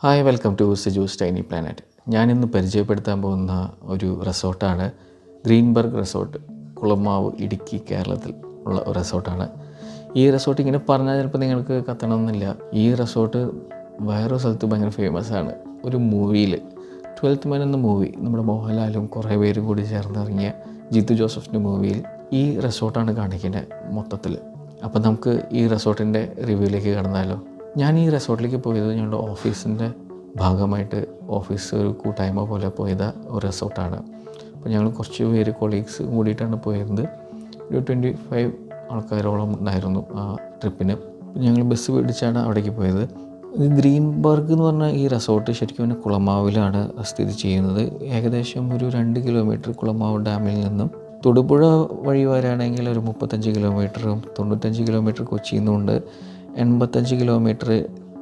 Hi, welcome to Siju's tiny planet. ഞാനിന്ന് പരിചയപ്പെടുത്താൻ പോകുന്ന ഒരു റിസോർട്ടാണ് ഗ്രീൻബർഗ് റിസോർട്ട്. കുളമാവ്, ഇടുക്കി, കേരളത്തിൽ ഉള്ള ഒരു റിസോർട്ടാണ്. ഈ റിസോർട്ട് ഇങ്ങനെ പറഞ്ഞാൽ ചിലപ്പോൾ നിങ്ങൾക്ക് കത്തണമെന്നില്ല. ഈ റിസോർട്ട് വേറൊരു സ്ഥലത്ത് ഭയങ്കര ഫേമസ് ആണ്. ഒരു മൂവിയിൽ 12th Man എന്ന മൂവി, നമ്മുടെ മോഹൻലാലും കുറേ പേര് കൂടി ചേർന്നിറങ്ങിയ ജിത്തു ജോസഫിൻ്റെ മൂവിയിൽ ഈ റിസോർട്ടാണ് കാണിക്കുന്നത് മൊത്തത്തിൽ. അപ്പം നമുക്ക് ഈ റിസോർട്ടിൻ്റെ റിവ്യൂയിലേക്ക് കടന്നാലോ. ഞാൻ ഈ റിസോർട്ടിലേക്ക് പോയത് ഞങ്ങളുടെ ഓഫീസിൻ്റെ ഭാഗമായിട്ട് ഓഫീസ് ഒരു കൂട്ടായ്മ പോലെ പോയത് ഒരു റിസോർട്ടാണ്. അപ്പോൾ ഞങ്ങൾ കുറച്ച് പേര് കൊളീഗ്സ് കൂടിയിട്ടാണ് പോയത്. ഒരു 25 ആൾക്കാരോളം ഉണ്ടായിരുന്നു ആ ട്രിപ്പിന്. ഞങ്ങൾ ബസ് പിടിച്ചാണ് അവിടേക്ക് പോയത്. ഗ്രീൻബർഗ് എന്ന് പറഞ്ഞ ഈ റിസോർട്ട് ശരിക്കും പിന്നെ കുളമാവിലാണ് സ്ഥിതി ചെയ്യുന്നത്. ഏകദേശം ഒരു 2 കിലോമീറ്റർ കുളമാവ് ഡാമിൽ നിന്നും തൊടുപുഴ വഴി വരാണെങ്കിൽ ഒരു 35 കിലോമീറ്ററും 95 കിലോമീറ്റർ കൊച്ചിയിൽ നിന്നുണ്ട്, 85 കിലോമീറ്റർ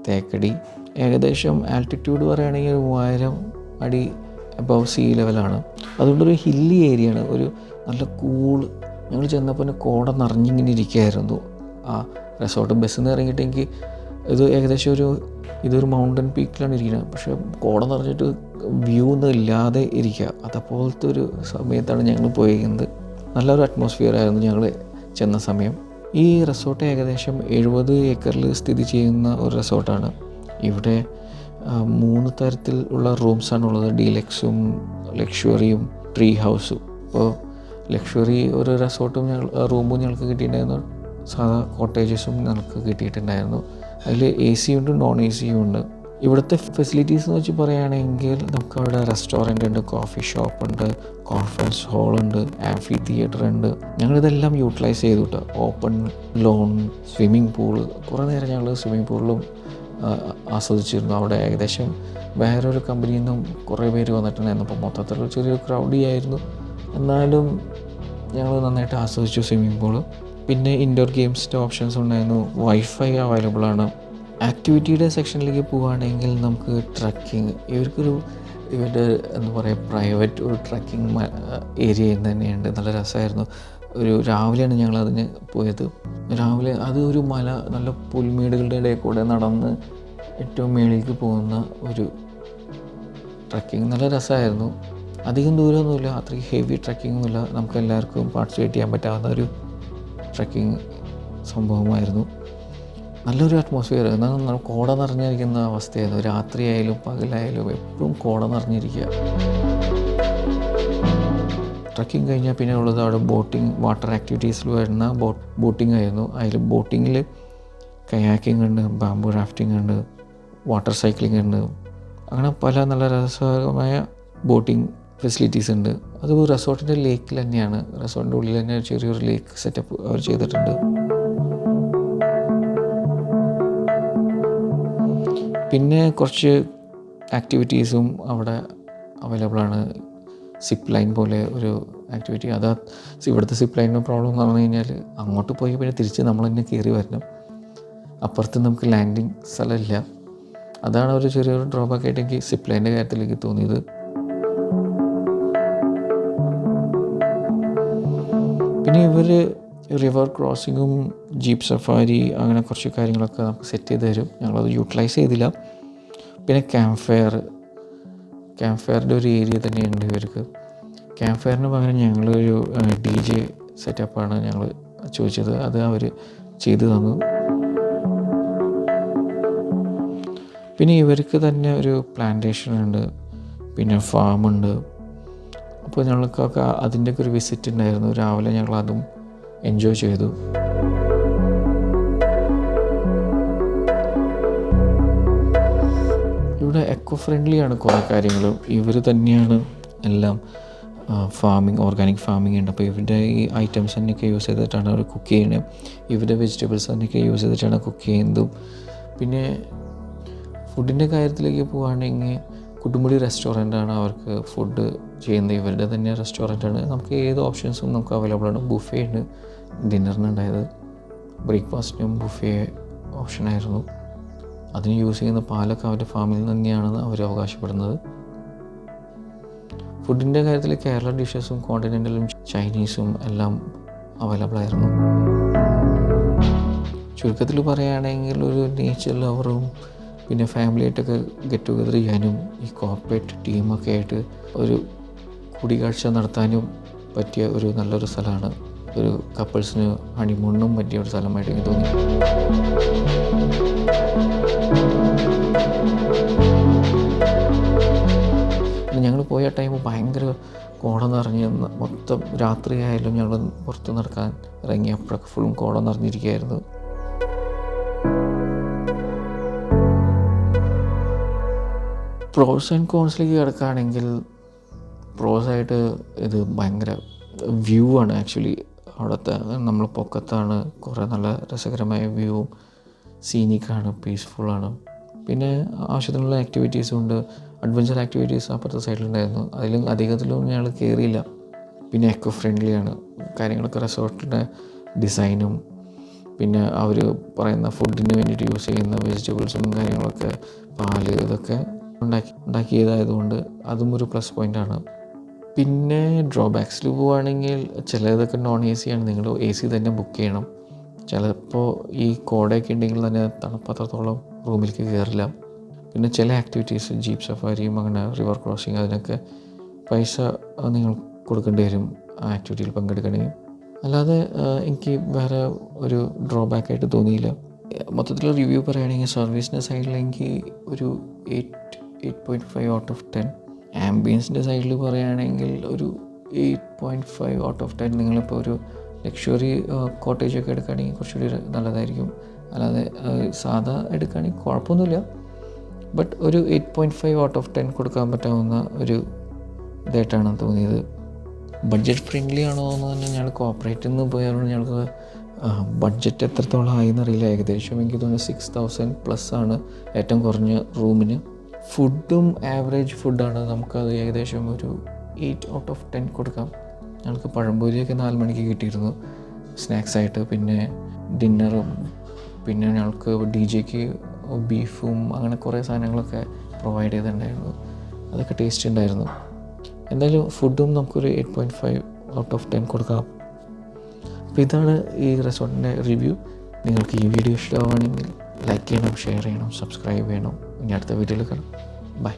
തേക്കടി. ഏകദേശം ആൾട്ടിറ്റ്യൂഡ് പറയുകയാണെങ്കിൽ 3000 അടി അബവ് സീ ലെവലാണ്. അതുകൊണ്ടൊരു ഹില്ലി ഏരിയയാണ്. ഒരു നല്ല കൂള്. ഞങ്ങൾ ചെന്നപ്പോൾ തന്നെ കോട നിറഞ്ഞിങ്ങനെ ഇരിക്കുകയായിരുന്നു ആ റിസോർട്ട്. ബസ്സിൽ നിന്ന് ഇറങ്ങിയിട്ട് എനിക്ക് ഇത് ഏകദേശം ഇതൊരു മൗണ്ടൻ പീക്കിലാണ് ഇരിക്കുന്നത്. പക്ഷേ കോട നിറഞ്ഞിട്ട് വ്യൂ ഒന്നും ഇല്ലാതെ ഇരിക്കുക. അതേപോലത്തെ ഒരു സമയത്താണ് ഞങ്ങൾ പോയിരിക്കുന്നത്. നല്ലൊരു അറ്റ്മോസ്ഫിയർ ആയിരുന്നു ഞങ്ങൾ ചെന്ന സമയം. ഈ റിസോർട്ട് ഏകദേശം 70 ഏക്കറിൽ സ്ഥിതി ചെയ്യുന്ന ഒരു റിസോർട്ടാണ്. ഇവിടെ 3 തരത്തിൽ ഉള്ള റൂംസാണുള്ളത്. ഡീലക്സും ലക്ഷറിയും ട്രീ ഹൗസും. അപ്പോൾ ലക്ഷറി ഒരു റിസോർട്ടും റൂമും ഞങ്ങൾക്ക് കിട്ടിയിട്ടുണ്ടായിരുന്നു. സാധാ കോട്ടേജസും ഞങ്ങൾക്ക് കിട്ടിയിട്ടുണ്ടായിരുന്നു. അതിൽ AC ഉണ്ട്, നോൺ AC ഉണ്ട്. ഇവിടുത്തെ ഫെസിലിറ്റീസ് എന്ന് വെച്ച് പറയുകയാണെങ്കിൽ നമുക്കവിടെ റെസ്റ്റോറൻ്റ് ഉണ്ട്, കോഫി ഷോപ്പ് ഉണ്ട്, കോൺഫറൻസ് ഹാളുണ്ട്, ആംഫി തിയേറ്റർ ഉണ്ട്. ഞങ്ങളിതെല്ലാം യൂട്ടിലൈസ് ചെയ്തു കേട്ടോ. Open loan, swimming pool. കുറേ നേരം ഞങ്ങൾ സ്വിമ്മിംഗ് പൂളിലും ആസ്വദിച്ചിരുന്നു. അവിടെ ഏകദേശം വേറൊരു കമ്പനിയിൽ നിന്നും കുറേ പേര് വന്നിട്ടുണ്ടായിരുന്നു. അപ്പോൾ മൊത്തത്തിലുള്ള ചെറിയൊരു ക്രൗഡി ആയിരുന്നു. എന്നാലും ഞങ്ങൾ നന്നായിട്ട് ആസ്വദിച്ചു സ്വിമ്മിംഗ് പൂള്. പിന്നെ ഇൻഡോർ ഗെയിംസിൻ്റെ ഓപ്ഷൻസ് ഉണ്ടായിരുന്നു. വൈഫൈ അവൈലബിൾ ആണ്. ആക്ടിവിറ്റിയുടെ സെക്ഷനിലേക്ക് പോവുകയാണെങ്കിൽ നമുക്ക് ട്രക്കിങ്, ഇവരുടെ എന്താ പറയുക, പ്രൈവറ്റ് ഒരു ട്രക്കിംഗ് ഏരിയ തന്നെയുണ്ട്. നല്ല രസമായിരുന്നു. രാവിലെയാണ് ഞങ്ങളതിന് പോയത്. രാവിലെ അത് ഒരു മല, നല്ല പുൽമേടുകളുടെ ഇടയിൽ കൂടെ നടന്ന് ഏറ്റവും മേളിലേക്ക് പോകുന്ന ഒരു ട്രക്കിംഗ്. നല്ല രസമായിരുന്നു. അധികം ദൂരമൊന്നുമില്ല, അത്രയ്ക്ക് ഹെവി ട്രക്കിംഗ് ഒന്നുമില്ല. നമുക്ക് എല്ലാവർക്കും പാർട്ടിസിപ്പേറ്റ് ചെയ്യാൻ പറ്റാവുന്ന ഒരു ട്രക്കിംഗ് സംഭവമായിരുന്നു. നല്ലൊരു അറ്റ്മോസ്ഫിയർ. എന്നാൽ കോട നിറഞ്ഞിരിക്കുന്ന അവസ്ഥയായിരുന്നു. രാത്രിയായാലും പകലായാലും എപ്പോഴും കോട നിറഞ്ഞിരിക്കുക. ട്രക്കിംഗ് കഴിഞ്ഞാൽ പിന്നെ ഉള്ളത് അവിടെ ബോട്ടിംഗ്, വാട്ടർ ആക്ടിവിറ്റീസിൽ വരുന്ന ബോട്ടിംഗ് ആയിരുന്നു. അതിൽ ബോട്ടിങ്ങിൽ കയാക്കിംഗ് ഉണ്ട്, ബാംബു റാഫ്റ്റിംഗ് ഉണ്ട്, വാട്ടർ സൈക്ലിംഗ് ഉണ്ട്. അങ്ങനെ പല നല്ല രസകരമായ ബോട്ടിംഗ് ഫെസിലിറ്റീസ് ഉണ്ട്. അത് റിസോർട്ടിൻ്റെ ലേക്കിൽ തന്നെയാണ്. റിസോർട്ടിൻ്റെ ഉള്ളിൽ തന്നെ ചെറിയൊരു ലേക്ക് സെറ്റപ്പ് അവർ ചെയ്തിട്ടുണ്ട്. പിന്നെ കുറച്ച് ആക്ടിവിറ്റീസും അവിടെ അവൈലബിളാണ്. സിപ്പ് ലൈൻ പോലെ ഒരു ആക്ടിവിറ്റി. ഇവിടുത്തെ സിപ്പ് ലൈനിന് പ്രോബ്ലം എന്ന് പറഞ്ഞു കഴിഞ്ഞാൽ അങ്ങോട്ട് പോയി പിന്നെ തിരിച്ച് നമ്മൾ തന്നെ കയറി വരണം. അപ്പുറത്ത് നമുക്ക് ലാൻഡിങ് സ്ഥലമില്ല. അതാണ് ഒരു ചെറിയൊരു ഡ്രോബാക്ക് ആയിട്ട് എനിക്ക് സിപ്പ് ലൈനിൻ്റെ കാര്യത്തിലേക്ക് തോന്നിയത്. പിന്നെ ഇവർ റിവർ ക്രോസിങ്ങും ജീപ്പ് സഫാരി അങ്ങനെ കുറച്ച് കാര്യങ്ങളൊക്കെ നമുക്ക് സെറ്റ് ചെയ്ത് തരും. ഞങ്ങളത് യൂട്ടിലൈസ് ചെയ്തില്ല. പിന്നെ ക്യാമ്പ് ഫയറിൻ്റെ ഒരു ഏരിയ തന്നെയുണ്ട് ഇവർക്ക്. ക്യാമ്പ് ഫയറിന് പകരം ഞങ്ങളൊരു DJ സെറ്റപ്പാണ് ഞങ്ങൾ ചോദിച്ചത്. അത് അവർ ചെയ്തു തന്നു. പിന്നെ ഇവർക്ക് തന്നെ ഒരു പ്ലാന്റേഷൻ ഉണ്ട്, പിന്നെ ഫാമുണ്ട്. അപ്പോൾ ഞങ്ങൾക്കൊക്കെ അതിൻ്റെയൊക്കെ ഒരു വിസിറ്റ് ഉണ്ടായിരുന്നു. രാവിലെ ഞങ്ങളതും എൻജോയ് ചെയ്തു. ഇവിടെ എക്കോ ഫ്രണ്ട്ലിയാണ് കുറേ കാര്യങ്ങളും. ഇവർ തന്നെയാണ് എല്ലാം ഓർഗാനിക് ഫാമിംഗ് ഉണ്ട്. അപ്പോൾ ഇവരുടെ ഈ ഐറ്റംസ് തന്നെയൊക്കെ യൂസ് ചെയ്തിട്ടാണ് അവർ കുക്ക് ചെയ്യുന്നത്. ഇവരുടെ വെജിറ്റബിൾസ് തന്നെയൊക്കെ യൂസ് ചെയ്തിട്ടാണ് കുക്ക് ചെയ്യുന്നതും. പിന്നെ ഫുഡിൻ്റെ കാര്യത്തിലേക്ക് പോവുകയാണെങ്കിൽ കുട്ടുമുടി റെസ്റ്റോറൻ്റാണ് അവർക്ക് ഫുഡ് ചെയ്യുന്നത്. ഇവരുടെ തന്നെ റെസ്റ്റോറൻ്റാണ്. നമുക്ക് ഏത് ഓപ്ഷൻസും നമുക്ക് അവൈലബിൾ ആണ്. ബുഫേ ഉണ്ട് ഡിന്നറിനുണ്ടായത്. ബ്രേക്ക്ഫാസ്റ്റിനും ബുഫേ ഓപ്ഷനായിരുന്നു. അതിന് യൂസ് ചെയ്യുന്ന പാലൊക്കെ അവരുടെ ഫാമിൽ തന്നെയാണെന്ന് അവർ അവകാശപ്പെടുന്നത്. ഫുഡിൻ്റെ കാര്യത്തിൽ കേരള ഡിഷസും കോണ്ടിനെൻ്റലും ചൈനീസും എല്ലാം അവൈലബിൾ ആയിരുന്നു. ചുരുക്കത്തിൽ പറയുകയാണെങ്കിൽ ഒരു നേച്ചർ ലവറും പിന്നെ ഫാമിലിയായിട്ടൊക്കെ ഗെറ്റ് ടുഗദർ ചെയ്യാനും ഈ കോർപ്പറേറ്റ് ടീമൊക്കെ ആയിട്ട് ഒരു കൂടിക്കാഴ്ച നടത്താനും പറ്റിയ ഒരു നല്ലൊരു സ്ഥലമാണ്. ഒരു കപ്പിൾസിന് ഹണിമൂണിനും പറ്റിയ ഒരു സ്ഥലമായിട്ട് എനിക്ക് തോന്നി. ഞങ്ങൾ പോയ ടൈം ഭയങ്കര കോട നിറഞ്ഞ് മൊത്തം രാത്രിയായാലും ഞങ്ങൾ പുറത്ത് നടക്കാൻ ഇറങ്ങിയപ്പോഴൊക്കെ ഫുള്ളും കോട നിറഞ്ഞിരിക്കുകയായിരുന്നു. പ്രോസ് ആൻഡ് കോൺസിലേക്ക് കിടക്കുകയാണെങ്കിൽ പ്രോസായിട്ട് ഇത് ഭയങ്കര വ്യൂ ആണ്. ആക്ച്വലി അവിടുത്തെ നമ്മൾ പൊക്കത്താണ്, കുറേ നല്ല രസകരമായ വ്യൂവും സീനിക്കാണ്, പീസ്ഫുള്ളാണ്. പിന്നെ ആവശ്യത്തിനുള്ള ആക്ടിവിറ്റീസും ഉണ്ട്. അഡ്വഞ്ചർ ആക്ടിവിറ്റീസ് അപ്പുറത്തെ സൈഡിലുണ്ടായിരുന്നു. അധികത്തിലൊന്നും ഞങ്ങൾ കയറിയില്ല. പിന്നെ എക്കോ ഫ്രണ്ട്ലിയാണ് കാര്യങ്ങളൊക്കെ. റിസോർട്ടിൻ്റെ ഡിസൈനും പിന്നെ അവർ പറയുന്ന ഫുഡിന് വേണ്ടിയിട്ട് യൂസ് ചെയ്യുന്ന വെജിറ്റബിൾസും കാര്യങ്ങളൊക്കെ, പാല്, ഇതൊക്കെ ഉണ്ടാക്കിയതായതുകൊണ്ട് അതും ഒരു പ്ലസ് പോയിൻ്റാണ്. പിന്നെ ഡ്രോബാക്സിൽ പോവുകയാണെങ്കിൽ ചിലതൊക്കെ നോൺ എ സി ആണ്. നിങ്ങൾ എ സി തന്നെ ബുക്ക് ചെയ്യണം. ചിലപ്പോൾ ഈ കോടയൊക്കെ ഉണ്ടെങ്കിൽ തന്നെ തണുപ്പത്രത്തോളം റൂമിലേക്ക് കയറില്ല. പിന്നെ ചില ആക്ടിവിറ്റീസ് ജീപ്പ് സഫാരിയും അങ്ങനെ റിവർ ക്രോസിങ്, അതിനൊക്കെ പൈസ നിങ്ങൾ കൊടുക്കേണ്ടി വരും ആ ആക്ടിവിറ്റിയിൽ പങ്കെടുക്കണമെങ്കിൽ. അല്ലാതെ എനിക്ക് വേറെ ഒരു ഡ്രോബാക്കായിട്ട് തോന്നിയില്ല. മൊത്തത്തിൽ റിവ്യൂ പറയുകയാണെങ്കിൽ സർവീസിൻ്റെ സൈഡിൽ എനിക്ക് ഒരു 8.5 ഔട്ട് ഓഫ് 10. ആംബിയൻസിൻ്റെ സൈഡിൽ പറയുകയാണെങ്കിൽ ഒരു 8.5 ഔട്ട് ഓഫ് 10. നിങ്ങളിപ്പോൾ ഒരു ലക്ഷറി കോട്ടേജൊക്കെ എടുക്കുകയാണെങ്കിൽ കുറച്ചുകൂടി നല്ലതായിരിക്കും. അല്ലാതെ സാധാ എടുക്കുകയാണെങ്കിൽ കുഴപ്പമൊന്നുമില്ല. ബട്ട് ഒരു 8.5 ഔട്ട് ഓഫ് 10 കൊടുക്കാൻ പറ്റാവുന്ന ഒരു ഇതായിട്ടാണ് തോന്നിയത്. ബഡ്ജറ്റ് ഫ്രണ്ട്ലി ആണോ എന്ന് തന്നെ ഞങ്ങൾ കോർപ്പറേറ്റിൽ നിന്ന് പോയാലും ഞങ്ങൾക്ക് ബഡ്ജറ്റ് എത്രത്തോളം ആയി എന്നറിയില്ല. ഏകദേശം എനിക്ക് തോന്നുന്നു 6,000+ ആണ് ഏറ്റവും കുറഞ്ഞ റൂമിന്. ഫുഡും ആവറേജ് ഫുഡാണ്. നമുക്കത് ഏകദേശം ഒരു 8 ഔട്ട് ഓഫ് 10 കൊടുക്കാം. ഞങ്ങൾക്ക് പഴംപൊരിയൊക്കെ 4 മണിക്ക് കിട്ടിയിരുന്നു സ്നാക്സായിട്ട്. പിന്നെ ഡിന്നറും, പിന്നെ ഞങ്ങൾക്ക് DJക്ക് ബീഫും അങ്ങനെ കുറേ സാധനങ്ങളൊക്കെ പ്രൊവൈഡ് ചെയ്തിട്ടുണ്ടായിരുന്നു. അതൊക്കെ ടേസ്റ്റ് ഉണ്ടായിരുന്നു. എന്തായാലും ഫുഡും നമുക്കൊരു 8.5 ഔട്ട് ഓഫ് 10 കൊടുക്കാം. അപ്പോൾ ഇതാണ് ഈ റിസോർട്ടിൻ്റെ റിവ്യൂ. നിങ്ങൾക്ക് ഈ വീഡിയോ ഇഷ്ടമാവുകയാണെങ്കിൽ ലൈക്ക് ചെയ്യണം, ഷെയർ ചെയ്യണം, സബ്സ്ക്രൈബ് ചെയ്യണം. ഇനി അടുത്ത വീഡിയോയിൽ കാണാം. ബൈ.